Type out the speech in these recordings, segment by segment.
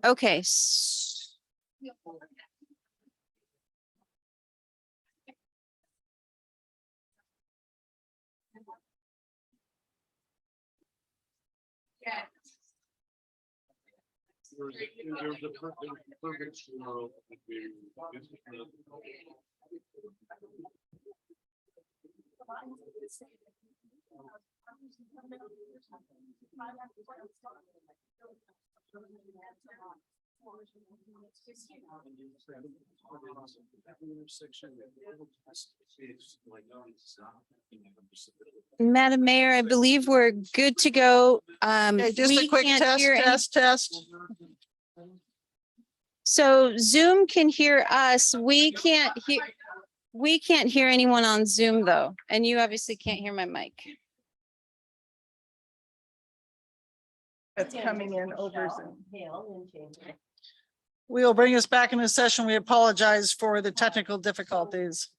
Okay. Madam Mayor, I believe we're good to go. Okay, just a We quick can't hear any- test. So Zoom can hear us. We can't hear anyone on Zoom though. And you obviously can't hear my mic. That's coming in over Zoom. We will bring us back into session. We apologize for the technical difficulties.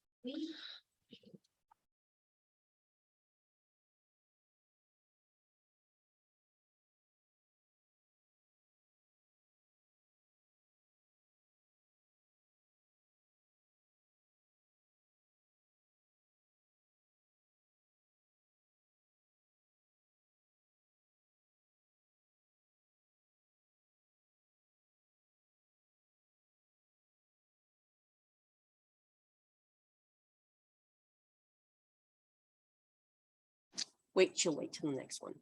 She'll wait till the next one.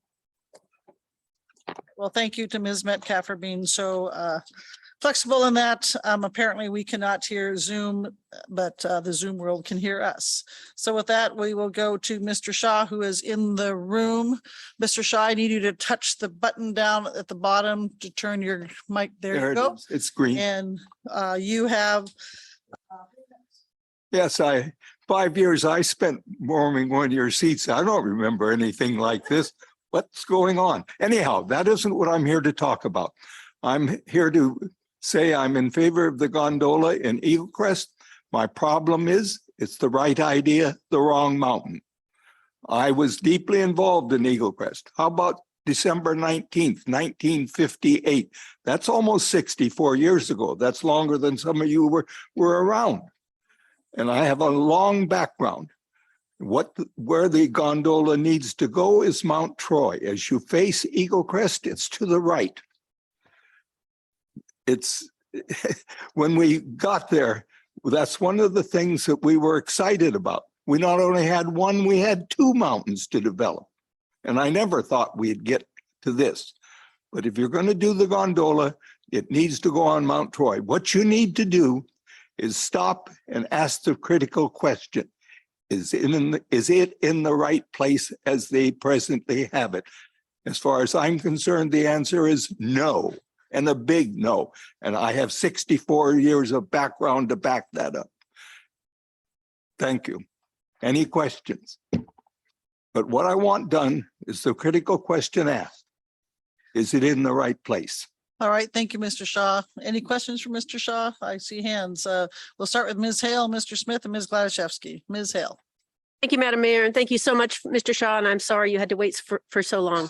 Well, thank you to Ms. Metcalf for being so flexible in that. Apparently we cannot hear Zoom, but the Zoom world can hear us. So with that, we will go to Mr. Shaw, who is in the room. Mr. Shaw, I need you to touch the button down at the bottom to turn your mic. There you go. It's green. And you have. Yes, 5 years I spent warming one of your seats. I don't remember anything like this. What's going on? Anyhow, that isn't what I'm here to talk about. I'm here to say I'm in favor of the gondola in Eagle Crest. My problem is it's the right idea, the wrong mountain. I was deeply involved in Eagle Crest. How about December 19th, 1958? That's almost 64 years ago. That's longer than some of you were around. And I have a long background. Where the gondola needs to go is Mount Troy. As you face Eagle Crest, it's to the right. It's when we got there, that's one of the things that we were excited about. We not only had one, we had two mountains to develop. And I never thought we'd get to this. But if you're going to do the gondola, it needs to go on Mount Troy. What you need to do is stop and ask the critical question. Is it in the right place as they presently have it? As far as I'm concerned, the answer is no, and a big no. And I have 64 years of background to back that up. Thank you. Any questions? But what I want done is the critical question asked. Is it in the right place? All right, thank you, Mr. Shaw. Any questions for Mr. Shaw? I see hands. We'll start with Ms. Hale, Mr. Smith, and Ms. Gladaszewski. Ms. Hale. Thank you, Madam Mayor, and thank you so much, Mr. Shaw, and I'm sorry you had to wait for so long.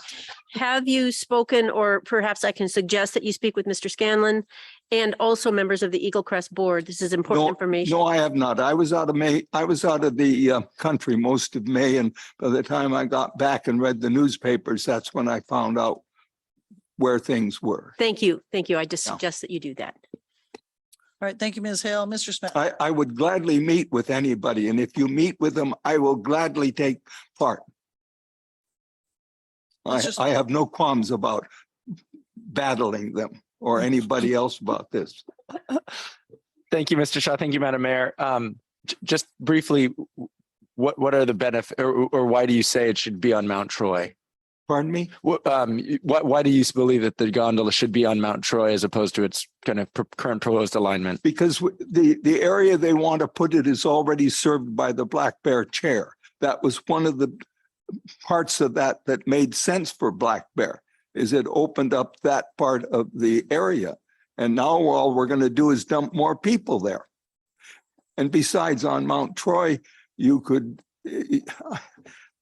Have you spoken, or perhaps I can suggest that you speak with Mr. Scanlon and also members of the Eagle Crest Board? This is important information. No, I have not. I was out of the country most of May, and by the time I got back and read the newspapers, that's when I found out where things were. Thank you. Thank you. I just suggest that you do that. All right, thank you, Ms. Hale. Mr. Smith. I would gladly meet with anybody, and if you meet with them, I will gladly take part. I have no qualms about battling them or anybody else about this. Thank you, Mr. Shaw. Thank you, Madam Mayor. Just briefly, what are the benefits, or why do you say it should be on Mount Troy? Pardon me? Why do you believe that the gondola should be on Mount Troy as opposed to its kind of current proposed alignment? Because the area they want to put it is already served by the Black Bear Chair. That was one of the parts of that made sense for Black Bear, is it opened up that part of the area. And now all we're going to do is dump more people there. And besides, on Mount Troy, you could,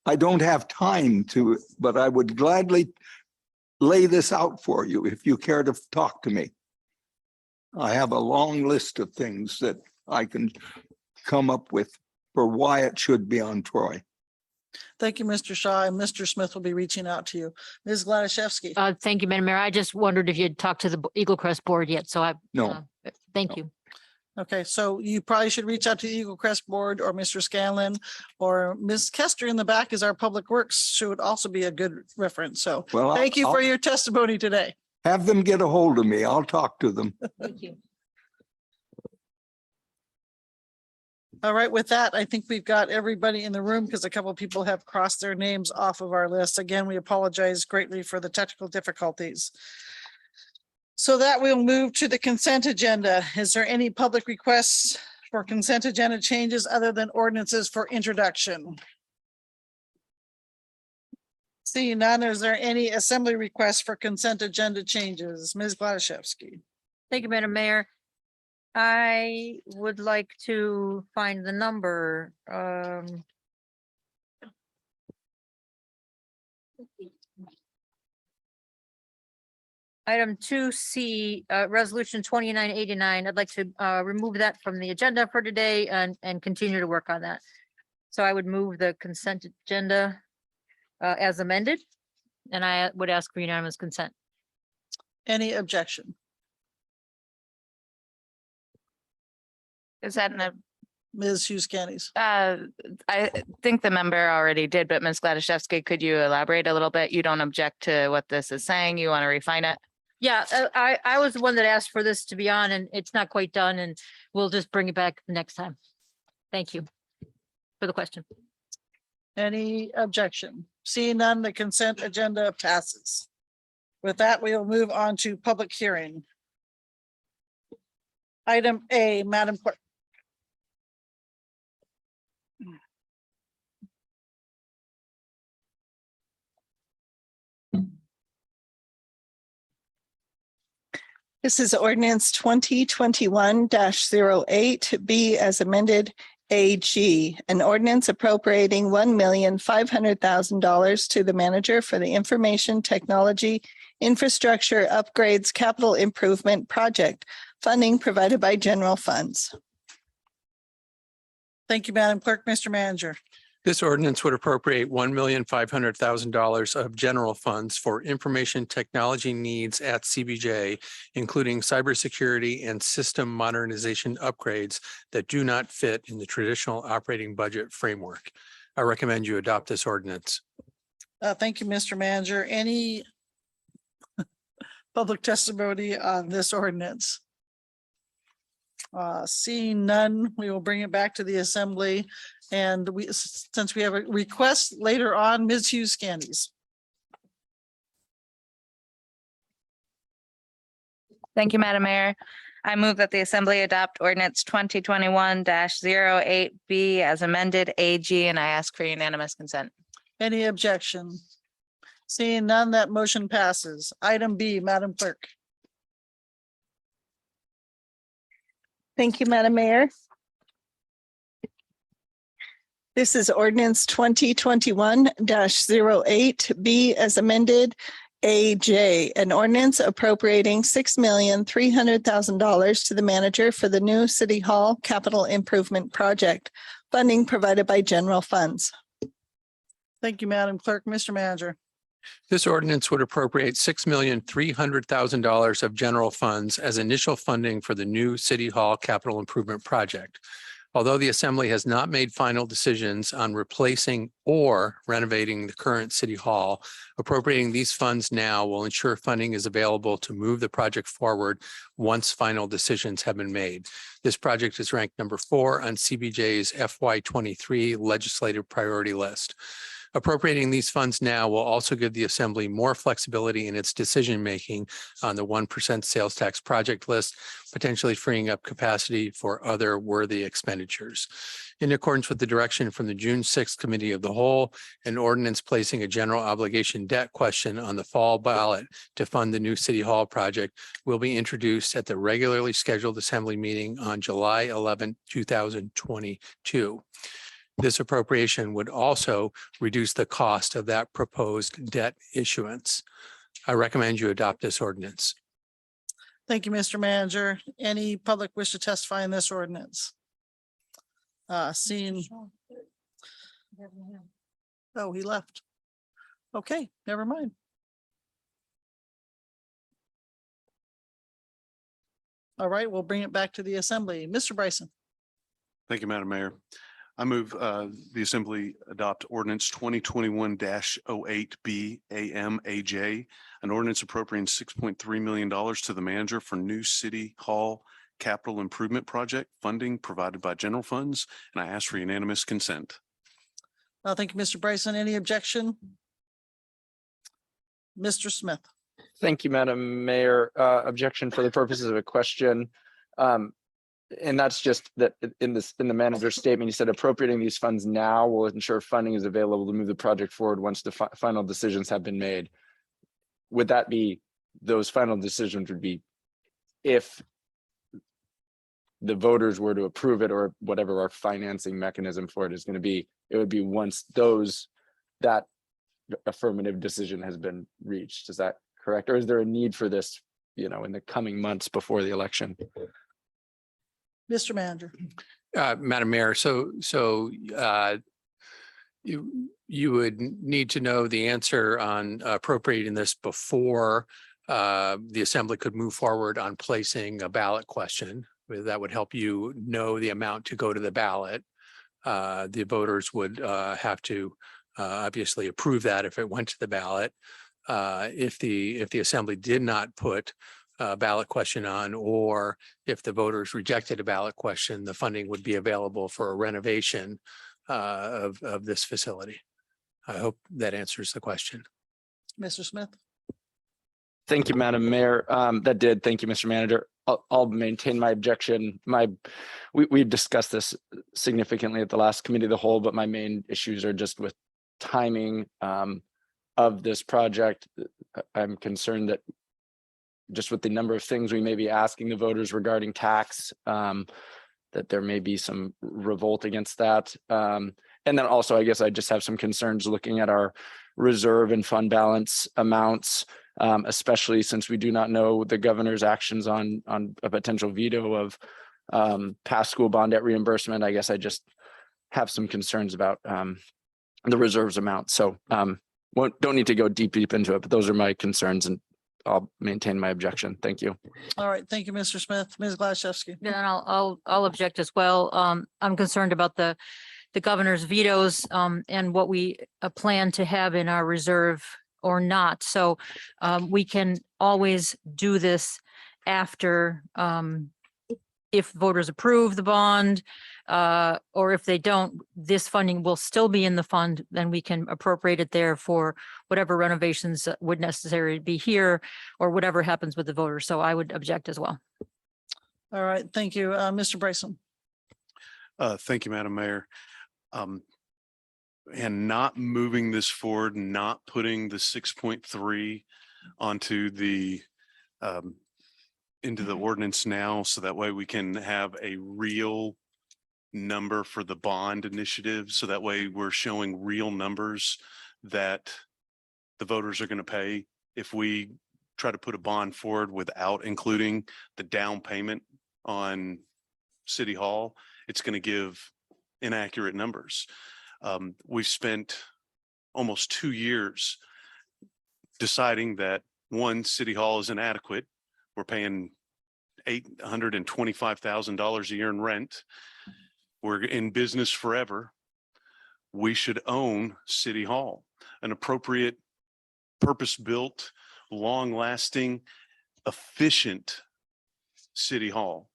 I don't have time to, but I would gladly lay this out for you if you care to talk to me. I have a long list of things that I can come up with for why it should be on Troy. Thank you, Mr. Shaw, and Mr. Smith will be reaching out to you. Ms. Gladysevsky. Thank you, Madam Mayor. I just wondered if you'd talked to the Eagle Crest Board yet, so No. thank No. you. Okay, so you probably should reach out to the Eagle Crest Board or Mr. Scanlon, or Ms. Kester in the back is our Public Works. She would also be a good reference. So Well, thank you for I'll your testimony today. have them get a hold of me. I'll talk to them. Thank you. All right, with that, I think we've got everybody in the room because a couple of people have crossed their names off of our list. Again, we apologize greatly for the technical difficulties. So that we'll move to the consent agenda. Is there any public requests for consent agenda changes other than ordinances for introduction? Seeing none, is there any assembly requests for consent agenda changes? Ms. Gladysevsky. Thank you, Madam Mayor. I would like to find the number. Item 2C, Resolution 2989. I'd like to remove that from the agenda for today and continue to work on that. So I would move the consent agenda as amended, and I would ask for unanimous consent. Any objection? Is that Ms. Hughes Cannies. I think the member already did, but Ms. Gladysevsky, could you elaborate a little bit? You don't object to what this is saying? You want to refine it? Yeah, I was the one that asked for this to be on, and it's not quite done, and we'll just bring it back next time. Thank you for the question. Any objection? Seeing none, the consent agenda passes. With that, we will move on to public hearing. Item A, Madam Clerk. This is ordinance 2021-08 B as amended AG, an ordinance appropriating $1,500,000 to the manager for the information technology infrastructure upgrades capital improvement project, funding provided by general funds. Thank you, Madam Clerk. Mr. Manager. This ordinance would appropriate $1,500,000 of general funds for information technology needs at CBJ, including cybersecurity and system modernization upgrades that do not fit in the traditional operating budget framework. I recommend you adopt this ordinance. Thank you, Mr. Manager. Any public testimony on this ordinance? Seeing none, we will bring it back to the assembly. And since we have a request later on, Ms. Hughes Candies. Thank you, Madam Mayor. I move that the Assembly adopt ordinance 2021-08 B as amended AG, and I ask for unanimous consent. Any objection? Seeing none, that motion passes. Item B, Madam Clerk. Thank you, Madam Mayor. This is ordinance 2021-08 B as amended AJ, an ordinance appropriating $6,300,000 to the manager for the new City Hall capital improvement project, funding provided by general funds. Thank you, Madam Clerk. Mr. Manager. This ordinance would appropriate $6,300,000 of general funds as initial funding for the new City Hall capital improvement project. Although the Assembly has not made final decisions on replacing or renovating the current City Hall, appropriating these funds now will ensure funding is available to move the project forward once final decisions have been made. This project is ranked number 4 on CBJ's FY23 legislative priority list. Appropriating these funds now will also give the Assembly more flexibility in its decision-making on the 1% sales tax project list, potentially freeing up capacity for other worthy expenditures. In accordance with the direction from the June 6th Committee of the Whole, an ordinance placing a general obligation debt question on the fall ballot to fund the new City Hall project will be introduced at the regularly scheduled Assembly meeting on July 11, 2022. This appropriation would also reduce the cost of that proposed debt issuance. I recommend you adopt this ordinance. Thank you, Mr. Manager. Any public wish to testify in this ordinance? Seeing, oh, he left. Okay, never mind. All right, we'll bring it back to the assembly. Mr. Bryson. Thank you, Madam Mayor. I move the Assembly adopt ordinance 2021-08B AMAJ, an ordinance appropriating $6.3 million to the manager for new City Hall capital improvement project funding provided by general funds, and I ask for unanimous consent. Thank you, Mr. Bryson. Any objection? Mr. Smith. Thank you, Madam Mayor. Objection for the purposes of a question. And that's just that in the manager's statement, he said appropriating these funds now will ensure funding is available to move the project forward once the final decisions have been made. Would that be, those final decisions would be if the voters were to approve it, or whatever our financing mechanism for it is going to be, it would be once that affirmative decision has been reached. Is that correct? Or is there a need for this, in the coming months before the election? Mr. Manager. Madam Mayor, so you would need to know the answer on appropriating this before the Assembly could move forward on placing a ballot question. That would help you know the amount to go to the ballot. The voters would have to obviously approve that if it went to the ballot. If the Assembly did not put ballot question on, or if the voters rejected a ballot question, the funding would be available for a renovation of this facility. I hope that answers the question. Mr. Smith. Thank you, Madam Mayor. That did. Thank you, Mr. Manager. I'll maintain my objection. We've discussed this significantly at the last committee of the whole, but my main issues are just with timing of this project. I'm concerned that just with the number of things we may be asking the voters regarding tax, that there may be some revolt against that. And then also, I guess I just have some concerns looking at our reserve and fund balance amounts, especially since we do not know the governor's actions on a potential veto of past school bond debt reimbursement. I guess I just have some concerns about the reserves amount. So don't need to go deep into it, but those are my concerns, and I'll maintain my objection. Thank you. All right. Thank you, Mr. Smith. Ms. Glaszewski. Then I'll object as well. I'm concerned about the governor's vetoes and what we plan to have in our reserve or not. So we can always do this after if voters approve the bond, or if they don't, this funding will still be in the fund, then we can appropriate it there for whatever renovations would necessarily be here, or whatever happens with the voters. So I would object as well. All right. Thank you. Mr. Bryson. Thank you, Madam Mayor. And not moving this forward, not putting the 6.3 onto the into the ordinance now, so that way we can have a real number for the bond initiative. So that way we're showing real numbers that the voters are going to pay. If we try to put a bond forward without including the down payment on City Hall, it's going to give inaccurate numbers. We've spent almost 2 years deciding that one, City Hall is inadequate. We're paying $825,000 a year in rent. We're in business forever. We should own City Hall, an appropriate, purpose-built, long-lasting, efficient City Hall.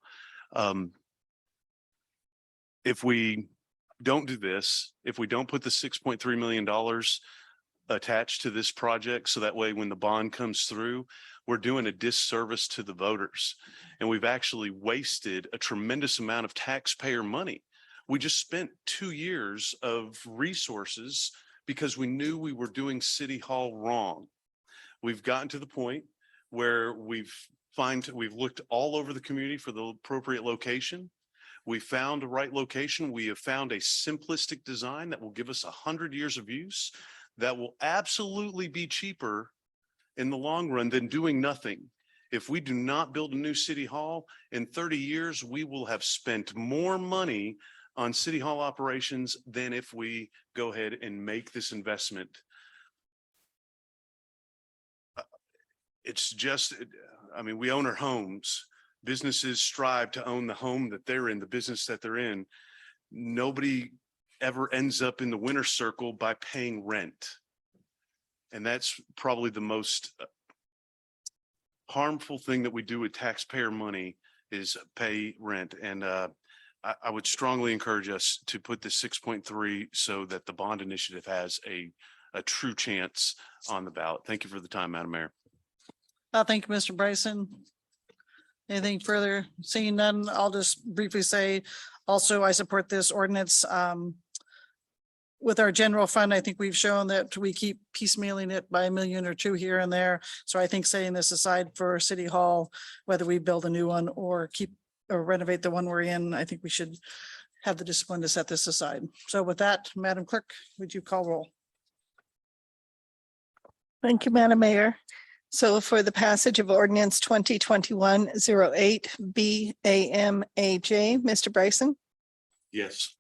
If we don't do this, if we don't put the $6.3 million attached to this project, so that way when the bond comes through, we're doing a disservice to the voters. And we've actually wasted a tremendous amount of taxpayer money. We just spent 2 years of resources because we knew we were doing City Hall wrong. We've gotten to the point where we've looked all over the community for the appropriate location. We found the right location. We have found a simplistic design that will give us 100 years of use, that will absolutely be cheaper in the long run than doing nothing. If we do not build a new city hall, in 30 years, we will have spent more money on city hall operations than if we go ahead and make this investment. It's just, I mean, we own our homes. Businesses strive to own the home that they're in, the business that they're in. Nobody ever ends up in the winner's circle by paying rent. And that's probably the most harmful thing that we do with taxpayer money is pay rent. And I would strongly encourage us to put the 6.3 so that the bond initiative has a true chance on the ballot. Thank you for the time, Madam Mayor. Thank you, Mr. Bryson. Anything further? Seeing none, I'll just briefly say also I support this ordinance. With our general fund, I think we've shown that we keep piecemealing it by $1 million or $2 million here and there. So I think setting this aside for City Hall, whether we build a new one or keep or renovate the one we're in, I think we should have the discipline to set this aside. So with that, Madam Clerk, would you call roll? Thank you, Madam Mayor. So for the passage of ordinance 2021-08 BAMAJ, Mr. Bryson, Yes.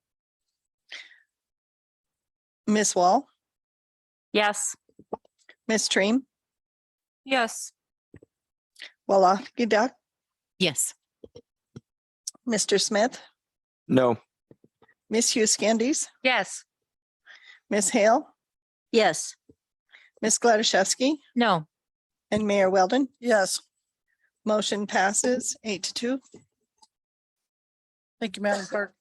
Ms. Wall, Yes. Ms. Treem, Yes. Walafgidak, Yes. Mr. Smith, No. Ms. Hughes-Candies, Yes. Ms. Hale, Yes. Ms. Gladysevsky, No. and Mayor Weldon. Yes. Motion passes 8-2. Thank you, Madam Clerk.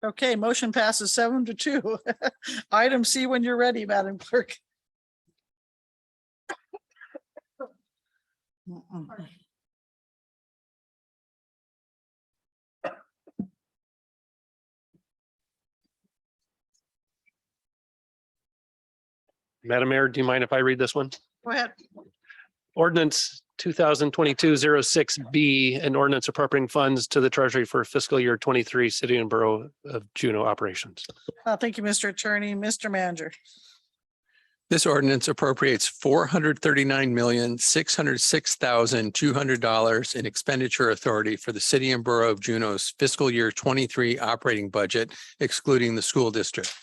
Okay, motion passes 7-2. Item C when you're ready, Madam Clerk. Madam Mayor, do you mind if I read this one? Go ahead. Ordinance 2022-06B, an ordinance appropriating funds to the Treasury for fiscal year 23 City and Borough of Juno operations. Thank you, Mr. Attorney. Mr. Manager. This ordinance appropriates $439,606,200 in expenditure authority for the City and Borough of Juneau's fiscal year 23 operating budget, excluding the school district.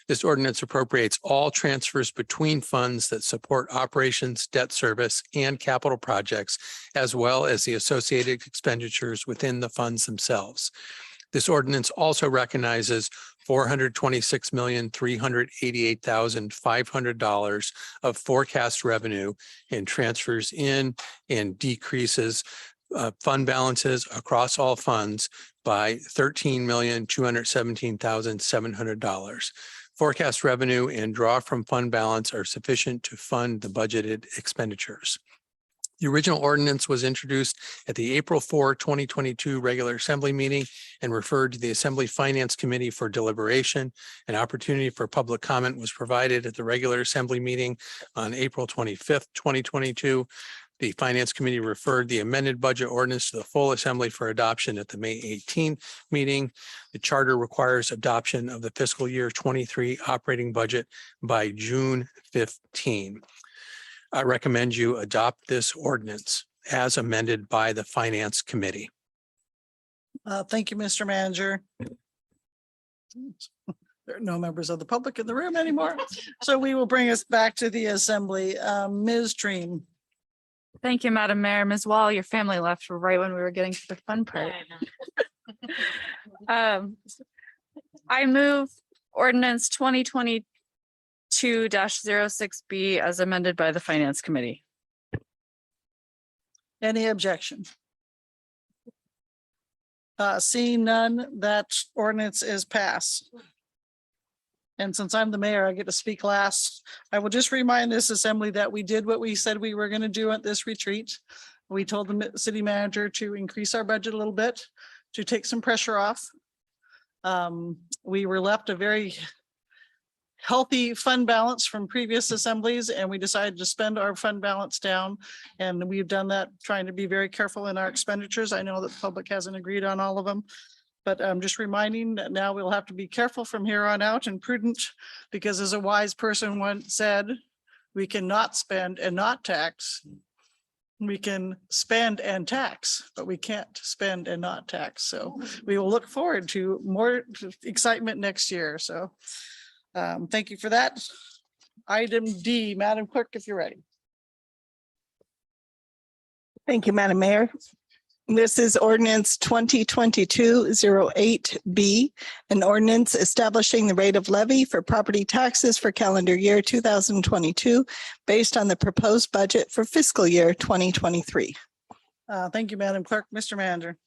This ordinance appropriates all transfers between funds that support operations, debt service, and capital projects, as well as the associated expenditures within the funds themselves. This ordinance also recognizes $426,388,500 of forecast revenue and transfers in and decreases fund balances across all funds by $13,217,700. Forecast revenue and draw from fund balance are sufficient to fund the budgeted expenditures. The original ordinance was introduced at the April 4, 2022 regular assembly meeting and referred to the Assembly Finance Committee for deliberation. An opportunity for public comment was provided at the regular assembly meeting on April 25th, 2022. The Finance Committee referred the amended budget ordinance to the full assembly for adoption at the May 18th meeting. The charter requires adoption of the fiscal year 23 operating budget by June 15. I recommend you adopt this ordinance as amended by the Finance Committee. Thank you, Mr. Manager. There are no members of the public in the room anymore. So we will bring us back to the assembly. Ms. Treem. Thank you, Madam Mayor. Ms. Wall, your family left right when we were getting to the fun part. I move ordinance 2022-06B as amended by the Finance Committee. Any objection? Seeing none, that ordinance is passed. And since I'm the mayor, I get to speak last. I will just remind this assembly that we did what we said we were going to do at this retreat. We told the city manager to increase our budget a little bit to take some pressure off. We were left a very healthy fund balance from previous assemblies, and we decided to spend our fund balance down. And we've done that trying to be very careful in our expenditures. I know that the public hasn't agreed on all of them. But I'm just reminding that now we'll have to be careful from here on out and prudent, because as a wise person once said, we cannot spend and not tax. We can spend and tax, but we can't spend and not tax. So we will look forward to more excitement next year. So thank you for that. Item D, Madam Clerk, if you're ready. Thank you, Madam Mayor. This is ordinance 2022-08B, an ordinance establishing the rate of levy for property taxes for calendar year 2022 based on the proposed budget for fiscal year 2023. Thank you, Madam Clerk. Mr. Manager.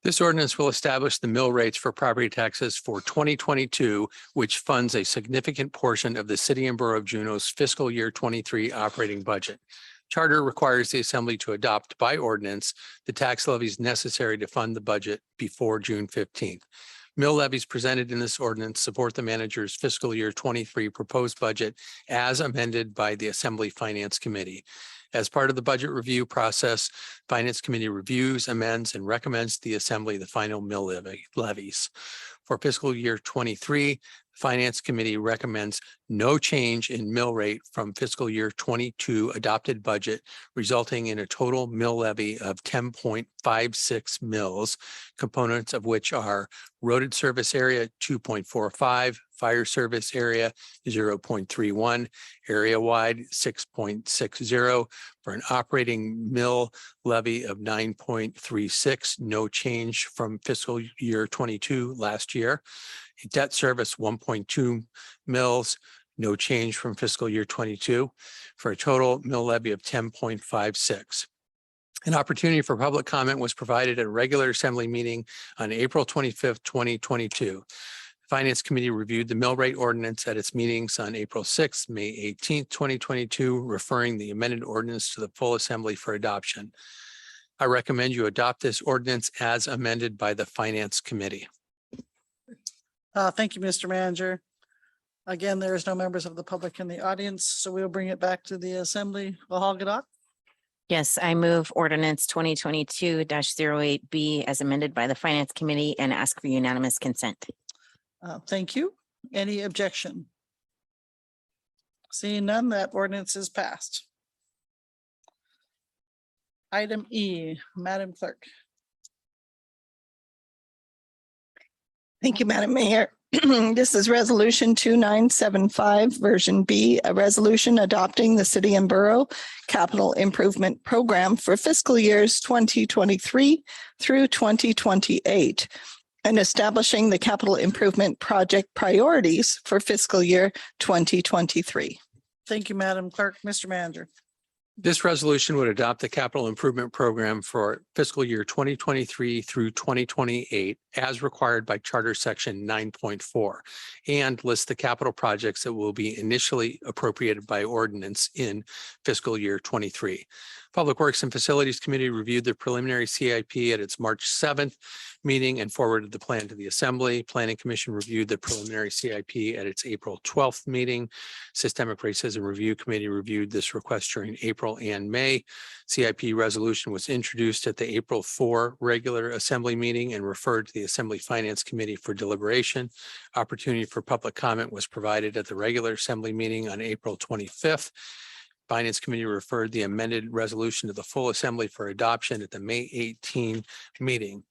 This ordinance will establish the mill rates for property taxes for 2022, which funds a significant portion of the City and Borough of Juneau's fiscal year 23 operating budget. Charter requires the Assembly to adopt by ordinance the tax levies necessary to fund the budget before June 15th. Mill levies presented in this ordinance support the manager's fiscal year 23 proposed budget as amended by the Assembly Finance Committee. As part of the budget review process, Finance Committee reviews, amends, and recommends to the Assembly the final mill levies. For fiscal year 23, Finance Committee recommends no change in mill rate from fiscal year 22 adopted budget, resulting in a total mill levy of 10.56 mills, components of which are roaded service area 2.45, fire service area 0.31, area wide 6.60, for an operating mill levy of 9.36, no change from fiscal year 22 last year. Debt service 1.2 mills, no change from fiscal year 22, for a total mill levy of 10.56. An opportunity for public comment was provided at a regular Assembly meeting on April 25th, 2022. Finance Committee reviewed the mill rate ordinance at its meetings on April 6th, May 18th, 2022, referring the amended ordinance to the full Assembly for adoption. I recommend you adopt this ordinance as amended by the Finance Committee. Thank you, Mr. Manager. Again, there is no members of the public in the audience, so we'll bring it back to the Assembly. Bahal Gadak. Yes, I move ordinance 2022-08B as amended by the Finance Committee and ask for unanimous consent. Thank you. Any objection? Seeing none, that ordinance is passed. Item E, Madam Clerk. Thank you, Madam Mayor. This is resolution 2975 version B, a resolution adopting the City and Borough Capital Improvement Program for fiscal years 2023 through 2028 and establishing the capital improvement project priorities for fiscal year 2023. Thank you, Madam Clerk. Mr. Manager. This resolution would adopt the capital improvement program for fiscal year 2023 through 2028 as required by Charter Section 9.4 and list the capital projects that will be initially appropriated by ordinance in fiscal year 23. Public Works and Facilities Committee reviewed the preliminary CIP at its March 7th meeting and forwarded the plan to the Assembly. Planning Commission reviewed the preliminary CIP at its April 12th meeting. Systemic Racism Review Committee reviewed this request during April and May. CIP resolution was introduced at the April 4 regular Assembly meeting and referred to the Assembly Finance Committee for deliberation. Opportunity for public comment was provided at the regular Assembly meeting on April 25th. Finance Committee referred the amended resolution to the full Assembly for adoption at the May 18 meeting.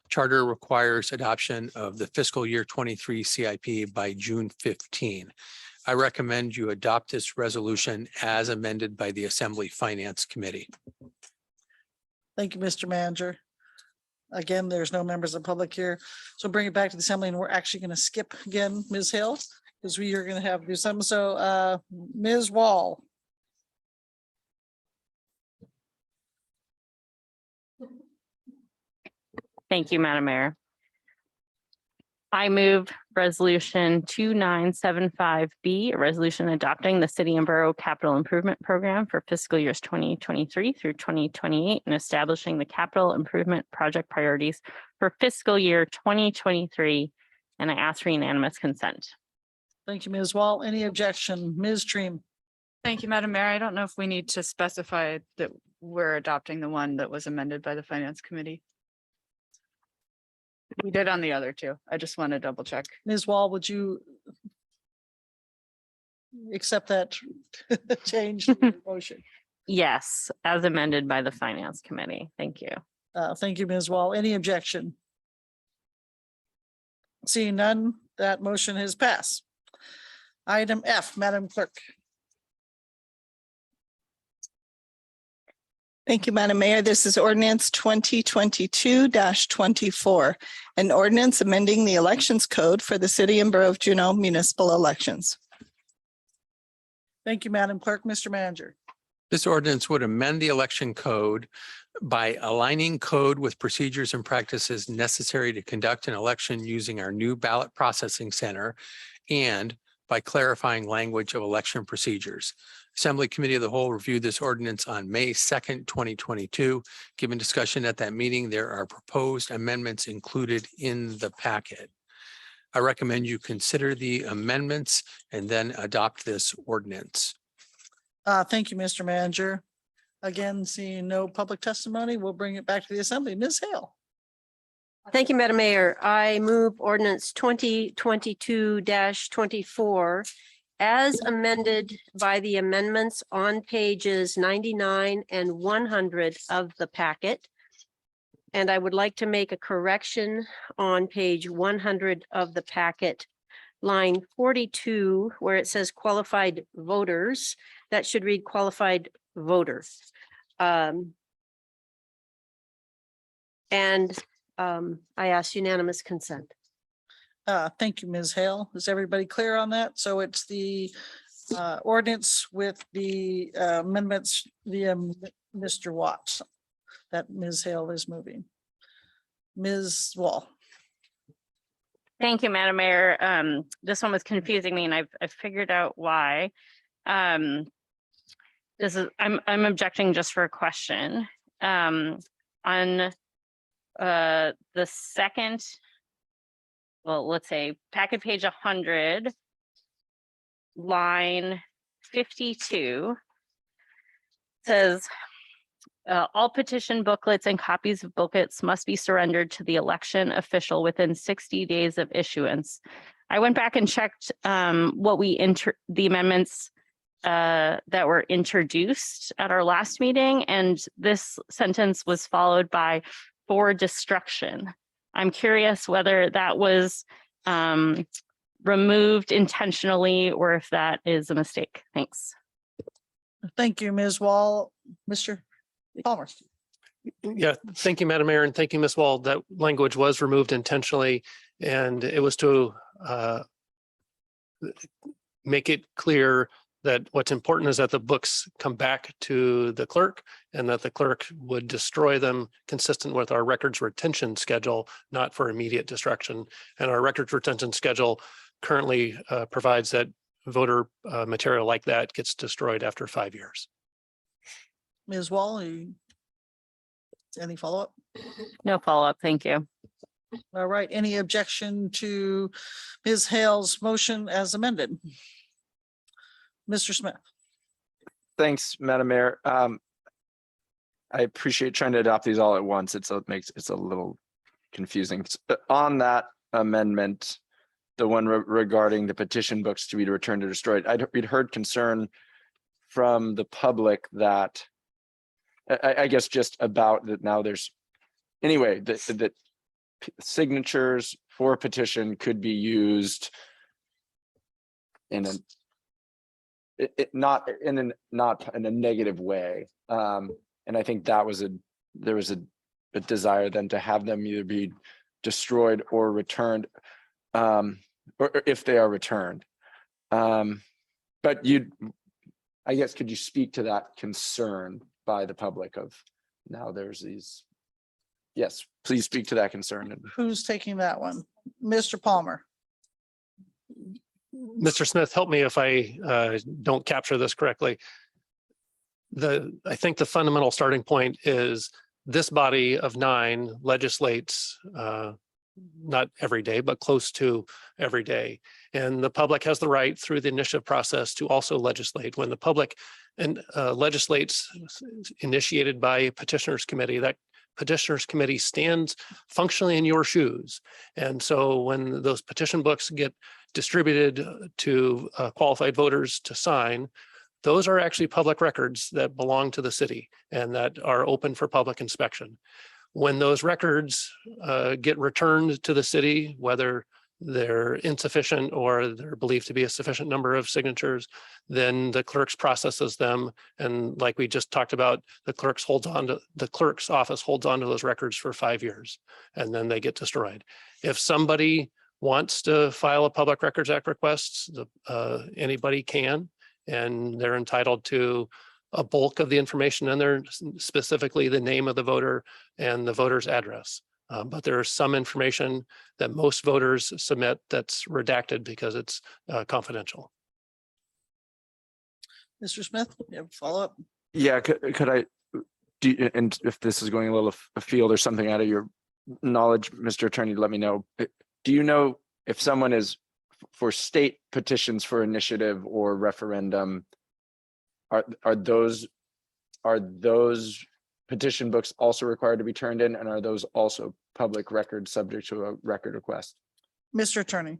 Charter requires adoption of the fiscal year 23 CIP by June 15. I recommend you adopt this resolution as amended by the Assembly Finance Committee. Thank you, Mr. Manager. Again, there's no members of the public here. So bring it back to the Assembly, and we're actually going to skip again, Ms. Hill, because we are going to have to do something. So Ms. Wall. Thank you, Madam Mayor. I move resolution 2975B, a resolution adopting the City and Borough Capital Improvement Program for fiscal years 2023 through 2028 and establishing the capital improvement project priorities for fiscal year 2023. And I ask for unanimous consent. Thank you, Ms. Wall. Any objection? Ms. Treem. Thank you, Madam Mayor. I don't know if we need to specify that we're adopting the one that was amended by the Finance Committee. We did on the other two. I just want to double check. Ms. Wall, would you accept that change to your motion? Yes, as amended by the Finance Committee. Thank you. Thank you, Ms. Wall. Any objection? Seeing none, that motion has passed. Item F, Madam Clerk. Thank you, Madam Mayor. This is ordinance 2022-24, an ordinance amending the elections code for the City and Borough of Juneau municipal elections. Thank you, Madam Clerk. Mr. Manager. This ordinance would amend the election code by aligning code with procedures and practices necessary to conduct an election using our new ballot processing center and by clarifying language of election procedures. Assembly Committee of the Whole reviewed this ordinance on May 2nd, 2022. Given discussion at that meeting, there are proposed amendments included in the packet. I recommend you consider the amendments and then adopt this ordinance. Thank you, Mr. Manager. Again, seeing no public testimony, we'll bring it back to the Assembly. Ms. Hale. Thank you, Madam Mayor. I move ordinance 2022-24 as amended by the amendments on pages 99 and 100 of the packet. And I would like to make a correction on page 100 of the packet, line 42, where it says qualified voters. That should read qualified voters. I ask unanimous consent. Thank you, Ms. Hale. Is everybody clear on that? So it's the ordinance with the amendments via Mr. Watts that Ms. Hale is moving. Ms. Wall. Thank you, Madam Mayor. This one was confusing me and I've figured out why. I'm objecting just for a question. On the second, well, let's say packet page 100, line 52 says, all petition booklets and copies of booklets must be surrendered to the election official within 60 days of issuance. I went back and checked the amendments that were introduced at our last meeting, and this sentence was followed by for destruction. I'm curious whether that was removed intentionally or if that is a mistake. Thanks. Thank you, Ms. Wall. Mr. Palmer. Yeah, thank you, Madam Mayor, and thank you, Ms. Wall. That language was removed intentionally, and it was to make it clear that what's important is that the books come back to the clerk and that the clerk would destroy them consistent with our records retention schedule, not for immediate destruction. And our records retention schedule currently provides that voter material like that gets destroyed after 5 years. Ms. Wall, any follow-up? No follow-up. Thank you. All right. Any objection to Ms. Hale's motion as amended? Mr. Smith. Thanks, Madam Mayor. I appreciate trying to adopt these all at once. It's a little confusing. On that amendment, the one regarding the petition books to be returned or destroyed, we'd heard concern from the public that I guess just about that now there's anyway that signatures for a petition could be used in not in a negative way, and I think that was there was a desire then to have them either be destroyed or returned, or if they are returned. But I guess, could you speak to that concern by the public of now there's these? Yes, please speak to that concern. Who's taking that one? Mr. Palmer. Mr. Smith, help me if I don't capture this correctly. I think the fundamental starting point is this body of 9 legislates not every day, but close to every day. And the public has the right through the initiative process to also legislate. When the public legislates initiated by a petitioners committee, that petitioners committee stands functionally in your shoes. And so when those petition books get distributed to qualified voters to sign, those are actually public records that belong to the city and that are open for public inspection. When those records get returned to the city, whether they're insufficient or they're believed to be a sufficient number of signatures, then the clerk's processes them. And like we just talked about, the clerk's office holds on to those records for 5 years, and then they get destroyed. If somebody wants to file a Public Records Act request, anybody can, and they're entitled to a bulk of the information in there, specifically the name of the voter and the voter's address. But there is some information that most voters submit that's redacted because it's confidential. Mr. Smith, you have a follow-up? Yeah, could I do, and if this is going a little afield or something out of your knowledge, Mr. Attorney, let me know. Do you know if someone is for state petitions for initiative or referendum, are those petition books also required to be turned in, and are those also public records subject to a record request? Mr. Attorney.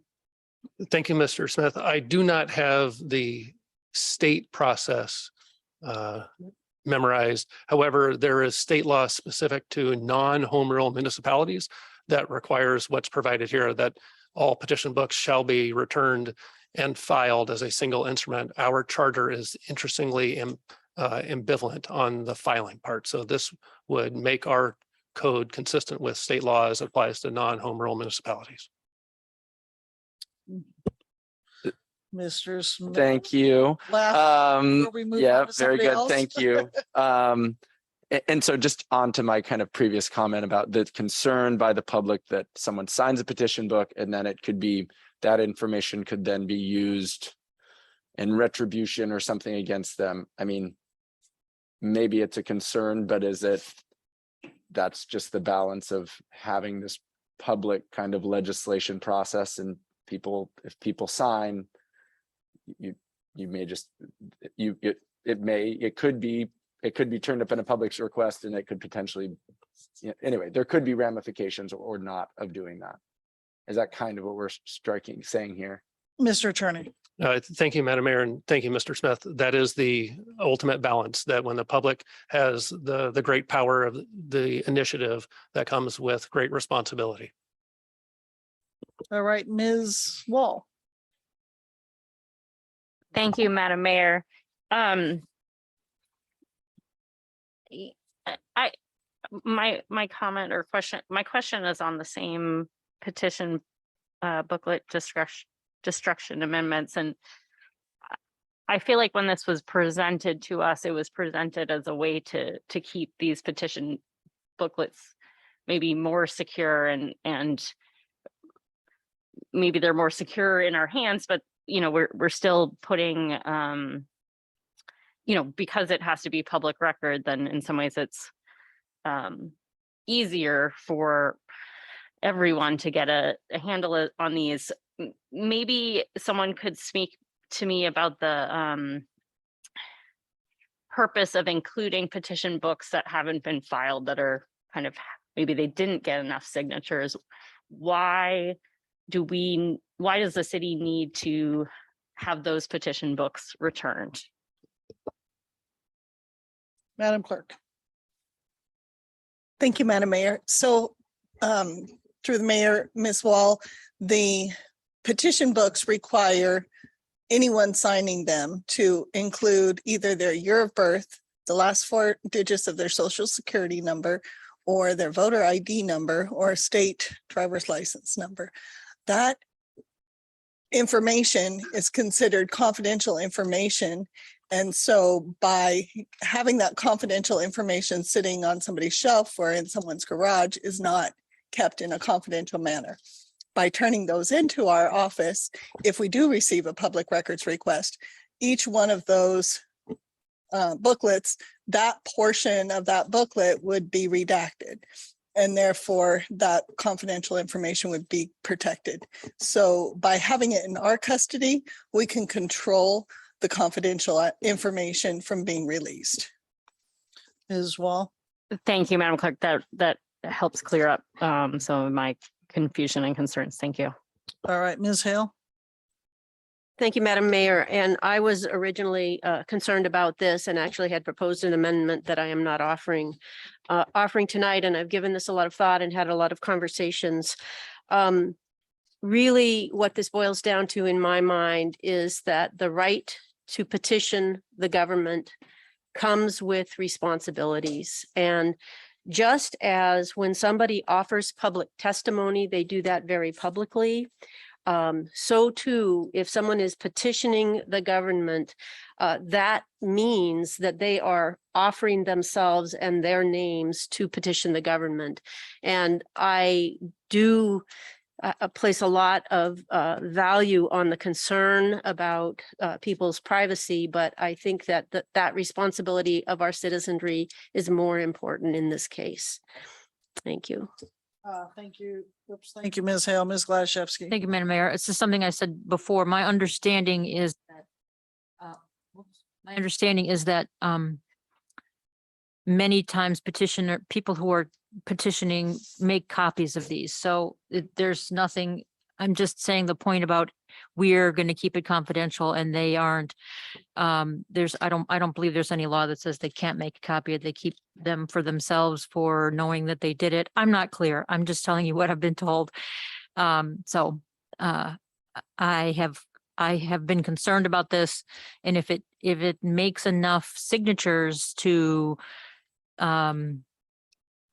Thank you, Mr. Smith. I do not have the state process memorized. However, there is state law specific to non-home rule municipalities that requires what's provided here, that all petition books shall be returned and filed as a single instrument. Our charter is interestingly ambivalent on the filing part. So this would make our code consistent with state law as it applies to non-home rule municipalities. Mr. Smith. Thank you. Yeah, very good. Else. Thank you. And so just on to my kind of previous comment about the concern by the public that someone signs a petition book and then it could be, that information could then be used in retribution or something against them. I mean, maybe it's a concern, but is it, that's just the balance of having this public kind of legislation process, and people, if people sign, you may just, it could be turned up in a public's request, and it could potentially, anyway, there could be ramifications or not of doing that. Is that kind of what we're saying here? Mr. Attorney. Thank you, Madam Mayor, and thank you, Mr. Smith. That is the ultimate balance, that when the public has the great power of the initiative, that comes with great responsibility. All right, Ms. Wall. Thank you, Madam Mayor. My comment or question, my question is on the same petition booklet destruction amendments. And I feel like when this was presented to us, it was presented as a way to keep these petition booklets maybe more secure, and maybe they're more secure in our hands, but we're still putting because it has to be public record, then in some ways it's easier for everyone to get a handle on these. Maybe someone could speak to me about the purpose of including petition books that haven't been filed, that are kind of, maybe they didn't get enough signatures. Why does the city need to have those petition books returned? Madam Clerk. Thank you, Madam Mayor. So through the mayor, Ms. Wall, the petition books require anyone signing them to include either their year of birth, the last 4 digits of their social security number, or their voter ID number, or a state driver's license number. That information is considered confidential information. And so by having that confidential information sitting on somebody's shelf or in someone's garage is not kept in a confidential manner. By turning those into our office, if we do receive a public records request, each one of those booklets, that portion of that booklet would be redacted, and therefore that confidential information would be protected. So by having it in our custody, we can control the confidential information from being released. Ms. Wall. Thank you, Madam Clerk. That helps clear up some of my confusion and concerns. Thank you. All right, Ms. Hale. Thank you, Madam Mayor. And I was originally concerned about this and actually had proposed an amendment that I am not offering tonight. And I've given this a lot of thought and had a lot of conversations. Really, what this boils down to in my mind is that the right to petition the government comes with responsibilities. And just as when somebody offers public testimony, they do that very publicly. So too, if someone is petitioning the government, that means that they are offering themselves and their names to petition the government. And I do place a lot of value on the concern about people's privacy, but I think that that responsibility of our citizenry is more important in this case. Thank you. Thank you. Oops, thank you, Ms. Hale. Ms. Gladszewski. Thank you, Madam Mayor. It's just something I said before. My understanding is that many times people who are petitioning make copies of these. So there's nothing, I'm just saying the point about we're going to keep it confidential and they aren't. I don't believe there's any law that says they can't make a copy. They keep them for themselves for knowing that they did it. I'm not clear. I'm just telling you what I've been told. I have been concerned about this, and if it makes enough signatures to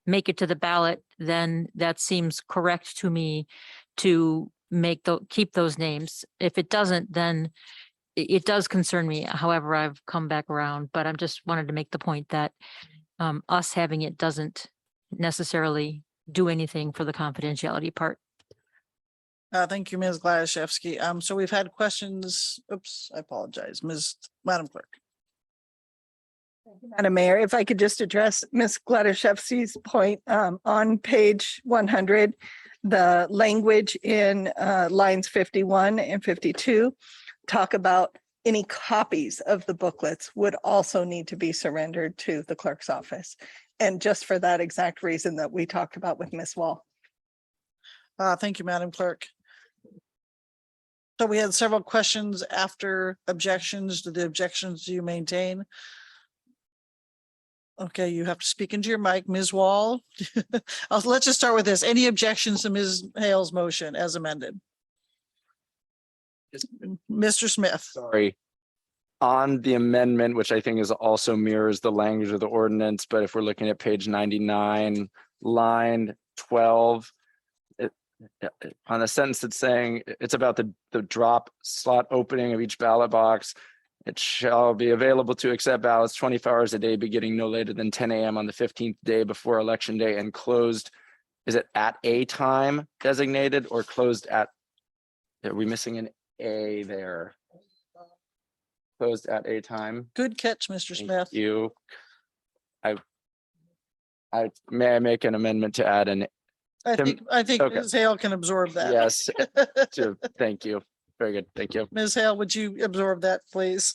make it to the ballot, then that seems correct to me to keep those names. If it doesn't, then it does concern me. However, I've come back around, but I'm just wanted to make the point that us having it doesn't necessarily do anything for the confidentiality part. Thank you, Ms. Gladszewski. So we've had questions. Oops, I apologize. Madam Clerk. Madam Mayor, if I could just address Ms. Gladszewski's point on page 100, the language in lines 51 and 52 talk about any copies of the booklets would also need to be surrendered to the clerk's office. And just for that exact reason that we talked about with Ms. Wall. Thank you, Madam Clerk. So we had several questions after objections. Do you maintain? Okay, you have to speak into your mic, Ms. Wall. Let's just start with this. Any objections to Ms. Hale's motion as amended? Mr. Smith. Sorry. On the amendment, which I think is also mirrors the language of the ordinance, but if we're looking at page 99, line 12, on the sentence that's saying it's about the drop slot opening of each ballot box, it shall be available to accept ballots 24 hours a day, beginning no later than 10 a.m. on the 15th day before election day and closed. Is it at a time designated or closed at? Are we missing an A there? Closed at a time. Good catch, Mr. Smith. Thank you. May I make an amendment to add an? I think okay. Ms. Hale can absorb that. Yes. Thank you. Very good. Thank you. Ms. Hale, would you absorb that, please?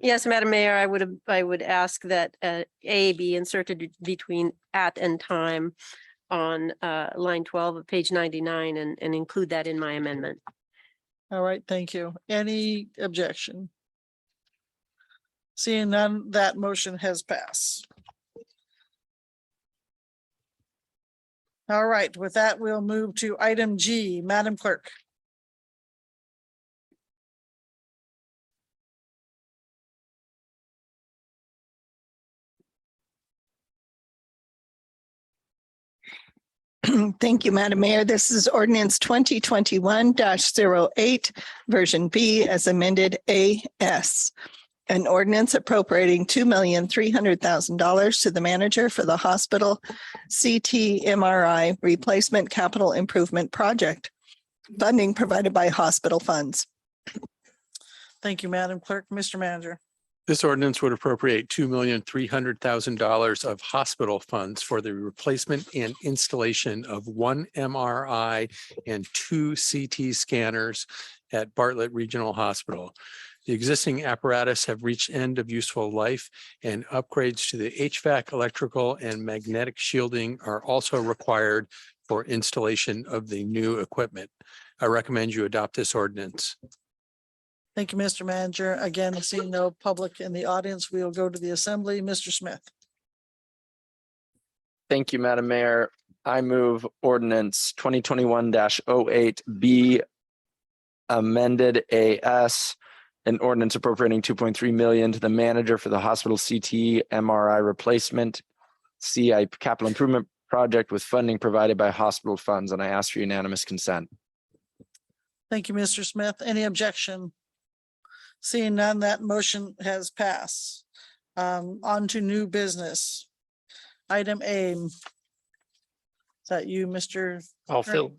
Yes, Madam Mayor, I would ask that A be inserted between at and time on line 12 of page 99 and include that in my amendment. All right, thank you. Any objection? Seeing none, that motion has passed. All right, with that, we'll move to item G, Madam Clerk. Thank you, Madam Mayor. This is ordinance 2021-08, version B as amended AS. An ordinance appropriating $2,300,000 to the manager for the hospital CT MRI replacement capital improvement project. Funding provided by hospital funds. Thank you, Madam Clerk. Mr. Manager. This ordinance would appropriate $2,300,000 of hospital funds for the replacement and installation of 1 MRI and 2 CT scanners at Bartlett Regional Hospital. The existing apparatus have reached end of useful life, and upgrades to the HVAC, electrical, and magnetic shielding are also required for installation of the new equipment. I recommend you adopt this ordinance. Thank you, Mr. Manager. Again, seeing no public in the audience, we will go to the assembly. Mr. Smith. Thank you, Madam Mayor. I move ordinance 2021-08B amended AS, an ordinance appropriating 2.3 million to the manager for the hospital CT MRI replacement CI capital improvement project with funding provided by hospital funds, and I ask for unanimous consent. Thank you, Mr. Smith. Any objection? Seeing none, that motion has passed. On to new business. Item A. Is that you, Mr.? I'll fill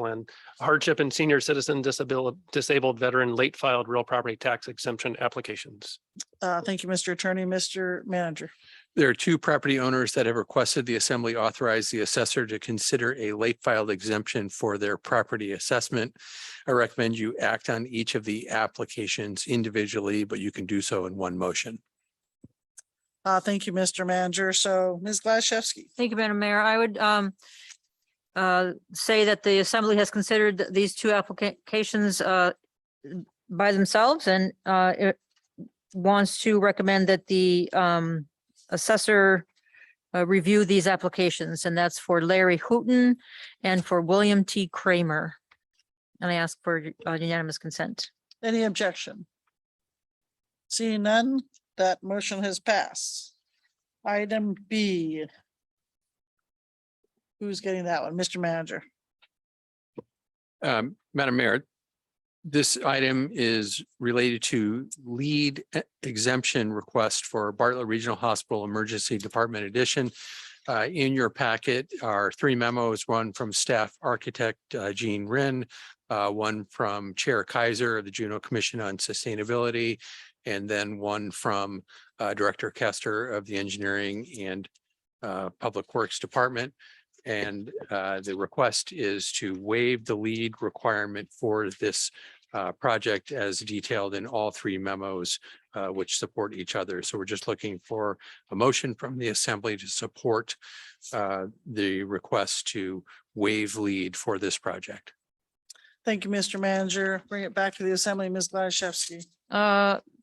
in. Hardship and senior citizen disabled veteran late filed real property tax exemption applications. Thank you, Mr. Attorney. Mr. Manager. There are two property owners that have requested the assembly authorize the assessor to consider a late filed exemption for their property assessment. I recommend you act on each of the applications individually, but you can do so in one motion. Thank you, Mr. Manager. So Ms. Glaszewski. Thank you, Madam Mayor. I would say that the assembly has considered these two applications by themselves and it wants to recommend that the assessor review these applications, and that's for Larry Hooton and for William T. Kramer. And I ask for unanimous consent. Any objection? Seeing none, that motion has passed. Item B. Who's getting that one? Mr. Manager. Madam Mayor, this item is related to lead exemption request for Bartlett Regional Hospital Emergency Department Edition. In your packet are three memos, one from staff architect Jean Wren, one from Chair Kaiser of the Juno Commission on Sustainability, and then one from Director Kester of the Engineering and Public Works Department. And the request is to waive the lead requirement for this project as detailed in all three memos, which support each other. So we're just looking for a motion from the assembly to support the request to waive lead for this project. Thank you, Mr. Manager. Bring it back to the assembly, Ms. Glaszewski.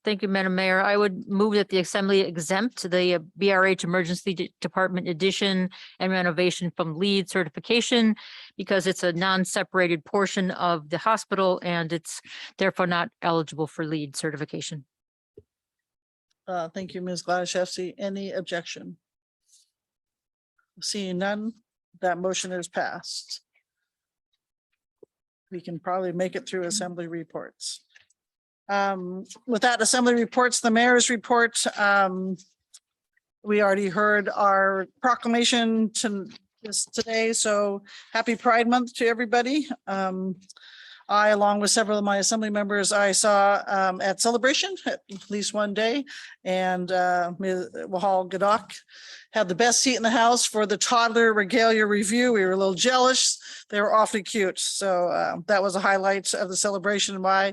Thank you, Madam Mayor. I would move that the assembly exempt the BRH Emergency Department Addition and renovation from LEED certification because it's a non-separated portion of the hospital and it's therefore not eligible for LEED certification. Thank you, Ms. Glaszewski. Any objection? Seeing none, that motion is passed. We can probably make it through assembly reports. With that, assembly reports, the mayor's report. We already heard our proclamation today, so happy Pride Month to everybody. I, along with several of my assembly members, I saw at Celebration at least one day, and Wahal Gadok had the best seat in the house for the toddler regalia review. We were a little jealous. They were awfully cute. So that was a highlight of the celebration in my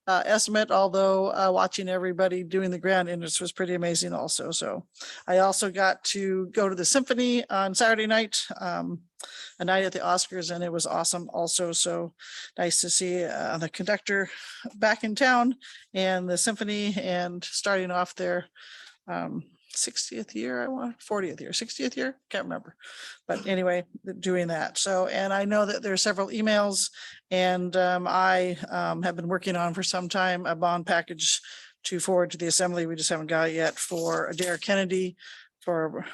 estimate, although watching everybody doing the grand entrance was pretty amazing also. So I also got to go to the symphony on Saturday night, a night at the Oscars, and it was awesome also. So nice to see the conductor back in town and the symphony and starting off their 60th year, 40th year, 60th year, can't remember. But anyway, doing that. So, and I know that there are several emails, and I have been working on for some time a bond package to forward to the assembly. We just haven't got it yet for Adair Kennedy for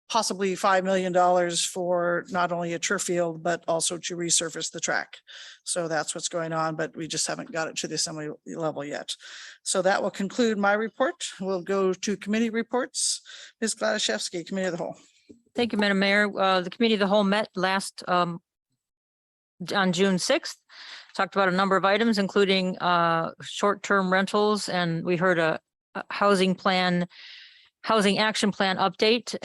possibly $5 million for not only a turf field, but also to resurface the track. So that's what's going on, but we just haven't got it to the assembly level yet. So that will conclude my report. We'll go to committee reports. Ms. Glaszewski, Committee of the Whole. Thank you, Madam Mayor. The Committee of the Whole met last on June 6th. Talked about a number of items, including short-term rentals, and we heard a housing action plan update.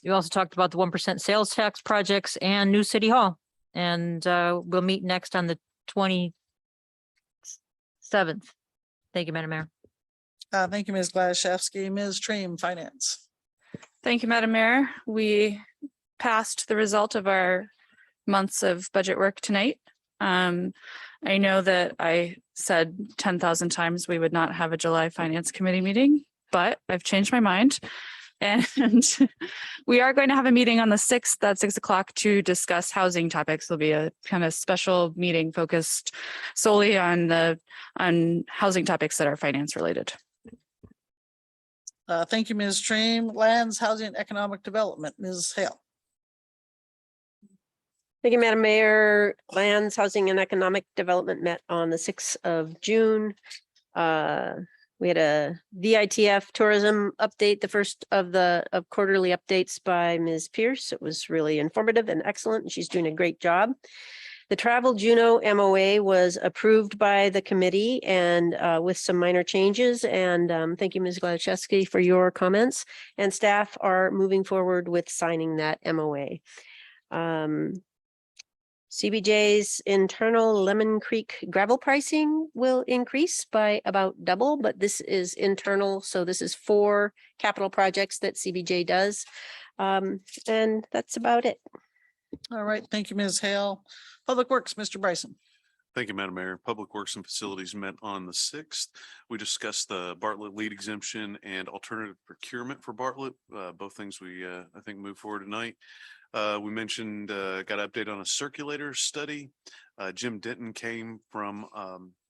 We also talked about the 1% sales tax projects and new city hall. And we'll meet next on the 27th. Thank you, Madam Mayor. Thank you, Ms. Gladys-Shevsky. Ms. Train, Finance. Thank you, Madam Mayor. We passed the result of our months of budget work tonight. I know that I said 10,000 times we would not have a July Finance Committee meeting, but I've changed my mind. And we are going to have a meeting on the 6th at 6 o'clock to discuss housing topics. There'll be a kind of special meeting focused solely on housing topics that are finance related. Thank you, Ms. Train. Lands, Housing and Economic Development, Ms. Hale. Thank you, Madam Mayor. Lands, Housing and Economic Development met on the 6th of June. We had a VITF tourism update, the first of quarterly updates by Ms. Pierce. It was really informative and excellent, and she's doing a great job. The Travel Juno MOA was approved by the committee and with some minor changes. And thank you, Ms. Gladys-Shevsky, for your comments. And staff are moving forward with signing that MOA. CBJ's internal Lemon Creek gravel pricing will increase by about double, but this is internal. So this is 4 capital projects that CBJ does. And that's about it. All right. Thank you, Ms. Hale. Public Works, Mr. Bryson. Thank you, Madam Mayor. Public Works and Facilities met on the 6th. We discussed the Bartlett lead exemption and alternative procurement for Bartlett. Both things we, I think, move forward tonight. We mentioned, got an update on a circulator study. Jim Denton came from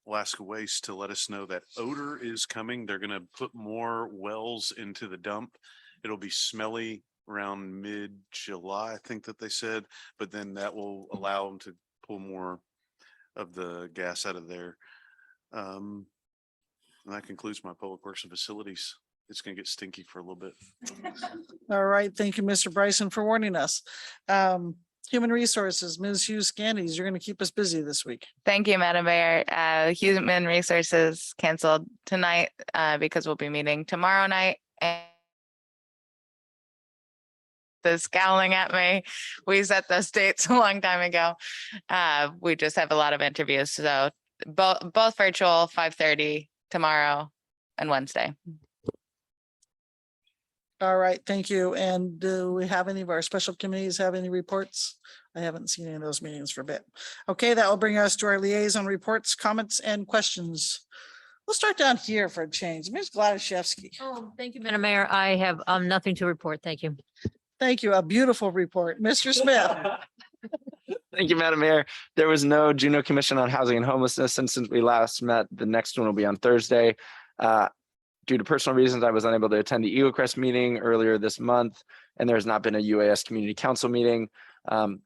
Alaska Waste to let us know that odor is coming. They're going to put more wells into the dump. It'll be smelly around mid-July, I think that they said, but then that will allow them to pull more of the gas out of there. And that concludes my Public Works and Facilities. It's going to get stinky for a little bit. All right. Thank you, Mr. Bryson, for warning us. Human Resources, Ms. Hughes Candies, you're going to keep us busy this week. Thank you, Madam Mayor. Human Resources canceled tonight because we'll be meeting tomorrow night. And scowling at me. We set those dates a long time ago. We just have a lot of interviews. So both virtual, 5:30 tomorrow and Wednesday. All right. Thank you. And do we have any of our special committees have any reports? I haven't seen any of those meetings for a bit. Okay, that will bring us to our liaison reports, comments, and questions. We'll start down here for a change. Ms. Gladys-Shevsky. Oh, thank you, Madam Mayor. I have nothing to report. Thank you. Thank you. A beautiful report. Mr. Smith. Thank you, Madam Mayor. There was no Juno Commission on Housing and Homelessness since we last met. The next one will be on Thursday. Due to personal reasons, I was unable to attend the Eagle Crest meeting earlier this month, and there's not been a UAS Community Council meeting.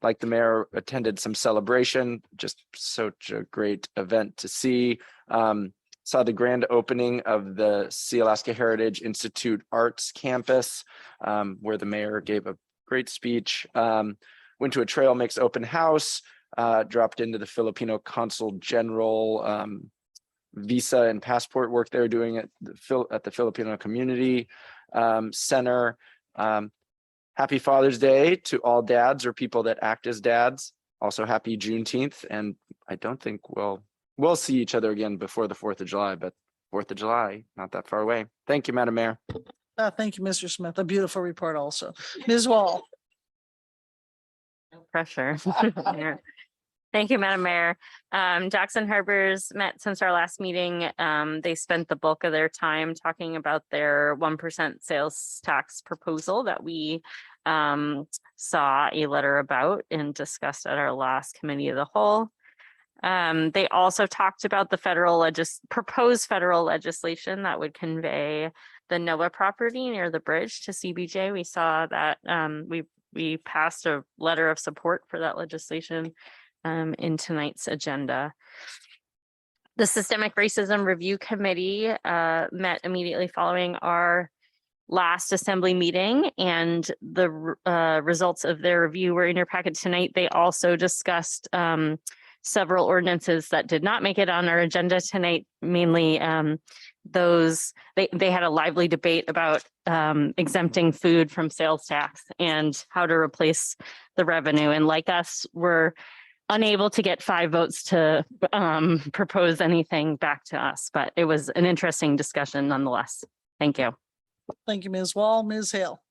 Like the mayor, attended some celebration, just such a great event to see. Saw the grand opening of the Sea Alaska Heritage Institute Arts Campus, where the mayor gave a great speech. Went to a Trail Mix open house, dropped into the Filipino Consul General visa and passport work they're doing at the Filipino Community Center. Happy Father's Day to all dads or people that act as dads. Also happy Juneteenth. And I don't think we'll see each other again before the 4th of July, but 4th of July, not that far away. Thank you, Madam Mayor. Thank you, Mr. Smith. A beautiful report also. Ms. Wall. No pressure. Thank you, Madam Mayor. Jackson Harbors met since our last meeting. They spent the bulk of their time talking about their 1% sales tax proposal that we saw a letter about and discussed at our last committee of the whole. They also talked about the proposed federal legislation that would convey the NOAA property near the bridge to CBJ. We saw that we passed a letter of support for that legislation in tonight's agenda. The Systemic Racism Review Committee met immediately following our last assembly meeting, and the results of their review were in your packet tonight. They also discussed several ordinances that did not make it on our agenda tonight, mainly they had a lively debate about exempting food from sales tax and how to replace the revenue. And like us, we're unable to get 5 votes to propose anything back to us, but it was an interesting discussion nonetheless. Thank you. Thank you, Ms. Wall. Ms. Hale.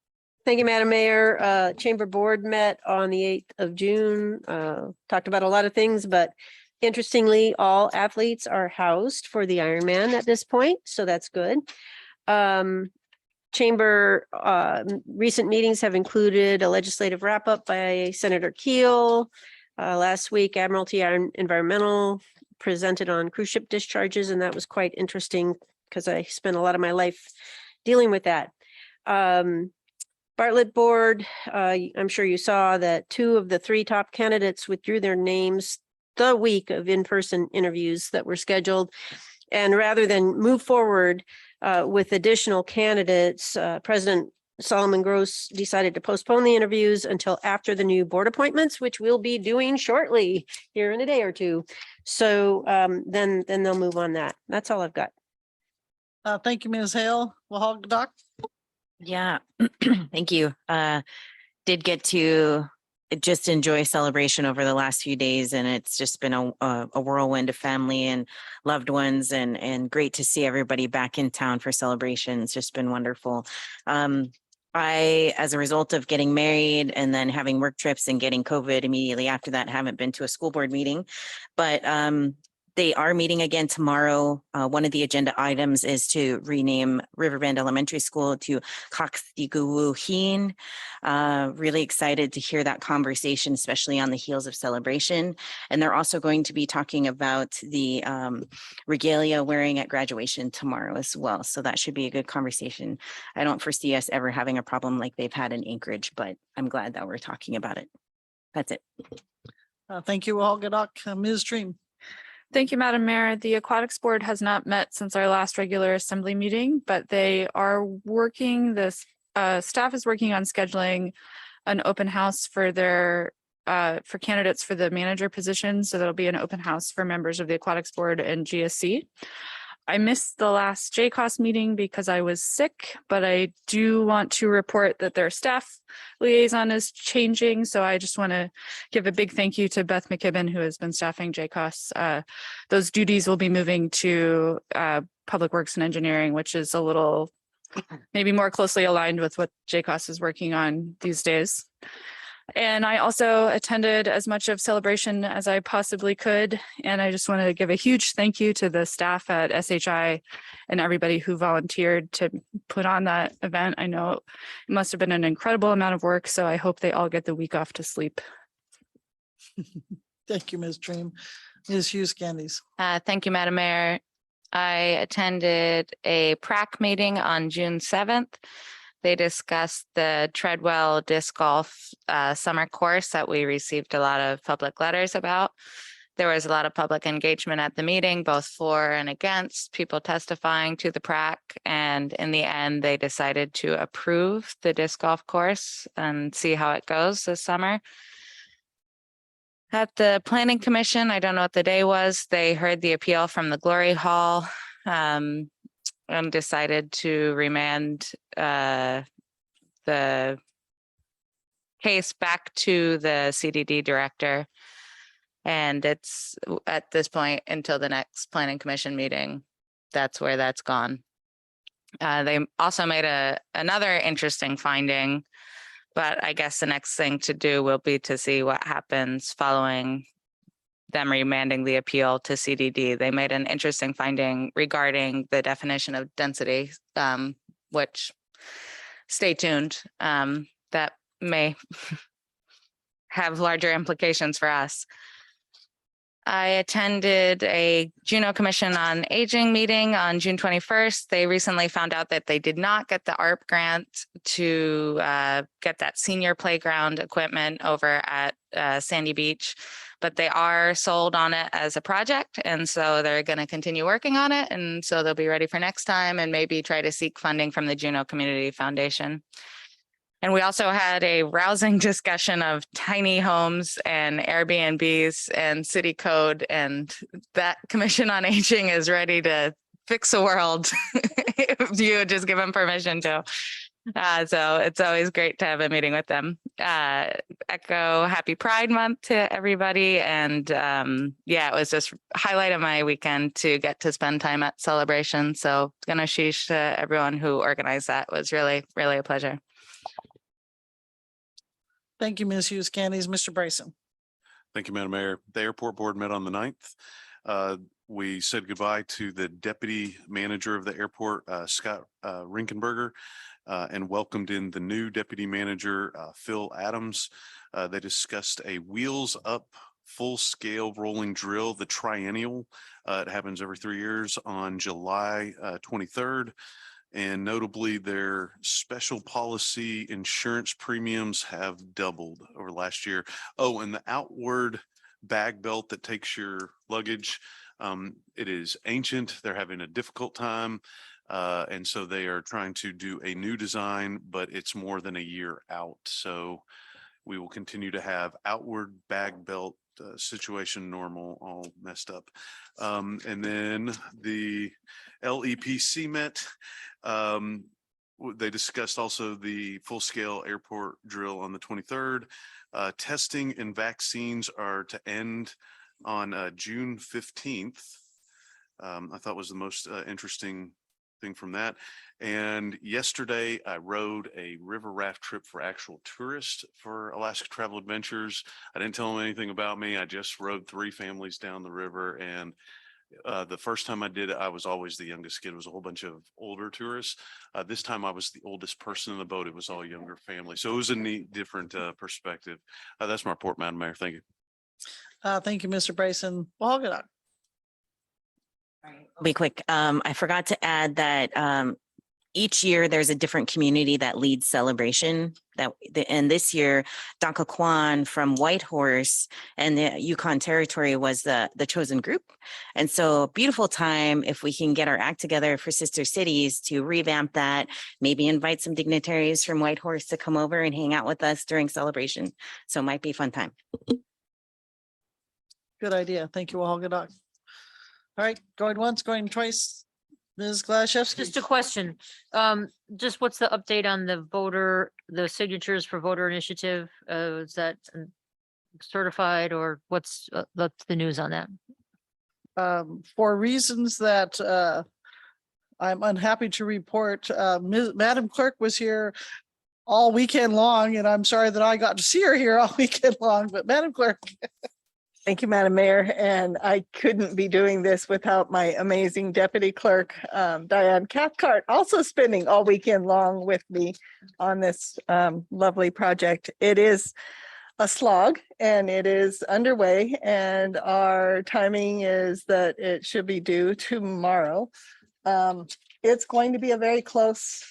Thank you, Madam Mayor. Chamber Board met on the 8th of June. Talked about a lot of things, but interestingly, all athletes are housed for the Ironman at this point, so that's good. Chamber recent meetings have included a legislative wrap-up by Senator Keel. Last week, Admiralty Environmental presented on cruise ship discharges, and that was quite interesting because I spent a lot of my life dealing with that. Bartlett Board, I'm sure you saw that 2 of the 3 top candidates withdrew their names the week of in-person interviews that were scheduled. And rather than move forward with additional candidates, President Solomon Gross decided to postpone the interviews until after the new board appointments, which we'll be doing shortly here in a day or 2. So then they'll move on that. That's all I've got. Thank you, Ms. Hale. Doc. Yeah, thank you. Did get to just enjoy celebration over the last few days, and it's just been a whirlwind of family and loved ones, and great to see everybody back in town for celebration. It's just been wonderful. I, as a result of getting married and then having work trips and getting COVID immediately after that, haven't been to a school board meeting, but they are meeting again tomorrow. One of the agenda items is to rename Riverbend Elementary School to Kakthiguwuhin. Really excited to hear that conversation, especially on the heels of celebration. And they're also going to be talking about the regalia wearing at graduation tomorrow as well. So that should be a good conversation. I don't foresee us ever having a problem like they've had in Anchorage, but I'm glad that we're talking about it. That's it. Thank you, Doc. Ms. Dream. Thank you, Madam Mayor. The Aquatics Board has not met since our last regular assembly meeting, but they are working, staff is working on scheduling an open house for their for candidates for the manager position. So there'll be an open house for members of the Aquatics Board and GSC. I missed the last JCOS meeting because I was sick, but I do want to report that their staff liaison is changing. So I just want to give a big thank you to Beth McKibben, who has been staffing JCOS. Those duties will be moving to Public Works and Engineering, which is a little maybe more closely aligned with what JCOS is working on these days. And I also attended as much of celebration as I possibly could. And I just want to give a huge thank you to the staff at SHI and everybody who volunteered to put on that event. I know it must have been an incredible amount of work, so I hope they all get the week off to sleep. Thank you, Ms. Dream. Ms. Hughes Candies. Thank you, Madam Mayor. I attended a PrAC meeting on June 7th. They discussed the Treadwell disc golf summer course that we received a lot of public letters about. There was a lot of public engagement at the meeting, both for and against, people testifying to the PrAC. And in the end, they decided to approve the disc golf course and see how it goes this summer. At the Planning Commission, I don't know what the day was, they heard the appeal from the Glory Hall and decided to remand the case back to the CDD director. And it's at this point until the next Planning Commission meeting, that's where that's gone. They also made another interesting finding, but I guess the next thing to do will be to see what happens following them remanding the appeal to CDD. They made an interesting finding regarding the definition of density, which stay tuned, that may have larger implications for us. I attended a Juno Commission on Aging meeting on June 21st. They recently found out that they did not get the ARP grant to get that senior playground equipment over at Sandy Beach, but they are sold on it as a project. And so they're going to continue working on it. And so they'll be ready for next time and maybe try to seek funding from the Juno Community Foundation. And we also had a rousing discussion of tiny homes and Airbnbs and city code, and that Commission on Aging is ready to fix the world if you just give them permission to. So it's always great to have a meeting with them. echo happy Pride Month to everybody. And yeah, it was just highlight of my weekend to get to spend time at Celebration. So Ganeshish to everyone who organized that. It was really, really a pleasure. Thank you, Ms. Hughes Candies. Mr. Bryson. Thank you, Madam Mayor. The airport board met on the 9th. We said goodbye to the deputy manager of the airport, Scott Rinkenberger, and welcomed in the new deputy manager, Phil Adams. They discussed a wheels up full-scale rolling drill, the triennial. It happens every 3 years on July 23rd. And notably, their special policy insurance premiums have doubled over last year. Oh, and the outward bag belt that takes your luggage, it is ancient. They're having a difficult time. And so they are trying to do a new design, but it's more than a year out. So we will continue to have outward bag belt situation normal, all messed up. And then the LEPC met. They discussed also the full-scale airport drill on the 23rd. Testing and vaccines are to end on June 15th. I thought was the most interesting thing from that. And yesterday I rode a river raft trip for actual tourists for Alaska Travel Adventures. I didn't tell them anything about me. I just rode 3 families down the river, and the first time I did it, I was always the youngest kid. It was a whole bunch of older tourists. This time I was the oldest person in the boat. It was all younger family. So it was a neat, different perspective. That's my report, Madam Mayor. Thank you. Thank you, Mr. Bryson. Well, good. Be quick. I forgot to add that each year there's a different community that leads celebration. And this year, Donka Kwan from Whitehorse and the Yukon Territory was the chosen group. And so beautiful time if we can get our act together for sister cities to revamp that, maybe invite some dignitaries from Whitehorse to come over and hang out with us during celebration. So it might be a fun time. Good idea. Thank you all. Good luck. All right, going once, going twice. Ms. Glaszewski. Just a question. Just what's the update on the signatures for voter initiative? Is that certified, or what's the news on that? For reasons that I'm unhappy to report, Madam Clerk was here all weekend long, and I'm sorry that I got to see her here all weekend long, but Madam Clerk. Thank you, Madam Mayor. And I couldn't be doing this without my amazing deputy clerk, Diane Cathcart, also spending all weekend long with me on this lovely project. It is a slog and it is underway, and our timing is that it should be due tomorrow. It's going to be a very close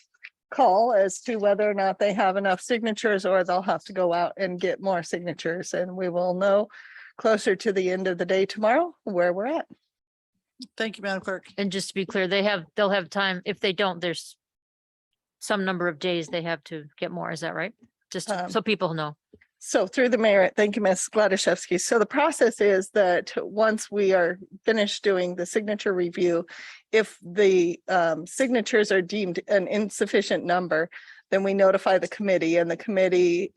call as to whether or not they have enough signatures, or they'll have to go out and get more signatures, and we will know closer to the end of the day tomorrow where we're at. Thank you, Madam Clerk. And just to be clear, they'll have time. If they don't, there's some number of days they have to get more. Is that right? Just so people know. So through the mayor, thank you, Ms. Gladaszewski. So the process is that once we are finished doing the signature review, if the signatures are deemed an insufficient number, then we notify the committee, and the committee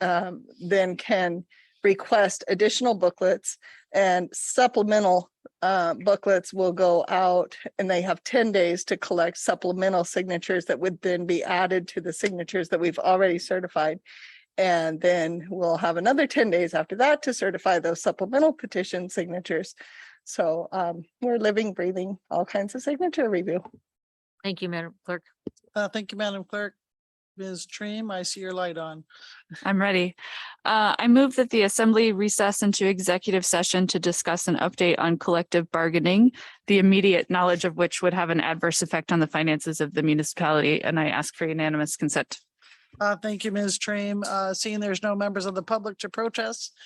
then can request additional booklets, and supplemental booklets will go out, and they have 10 days to collect supplemental signatures that would then be added to the signatures that we've already certified. And then we'll have another 10 days after that to certify those supplemental petition signatures. So we're living, breathing, all kinds of signature review. Thank you, Madam Clerk. Thank you, Madam Clerk. Ms. Treem, I see your light on. I'm ready. I move that the assembly recess into executive session to discuss an update on collective bargaining, the immediate knowledge of which would have an adverse effect on the finances of the municipality, and I ask for unanimous consent. Thank you, Ms. Treem. Seeing there's no members of the public to protest.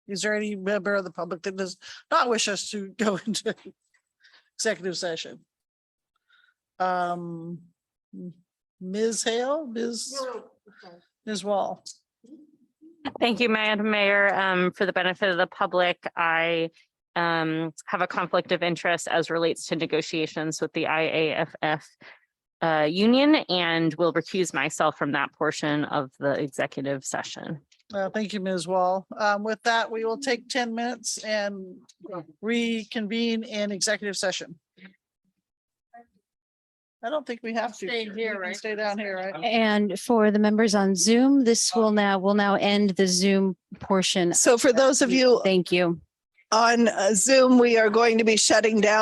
Is there any member of the public that does not wish us to go into executive session? Ms. Hale, Ms. Wall. Thank you, Madam Mayor. For the benefit of the public, I have a conflict of interest as relates to negotiations with the IAFF union and will recuse myself from that portion of the executive session. Thank you, Ms. Wall. With that, we will take 10 minutes and reconvene in executive session. I don't think we have to. Stay here, We can right? Stay down here, right? And for the members on Zoom, this will now end the Zoom portion. So for those of you Thank you. on Zoom, we are going to be shutting down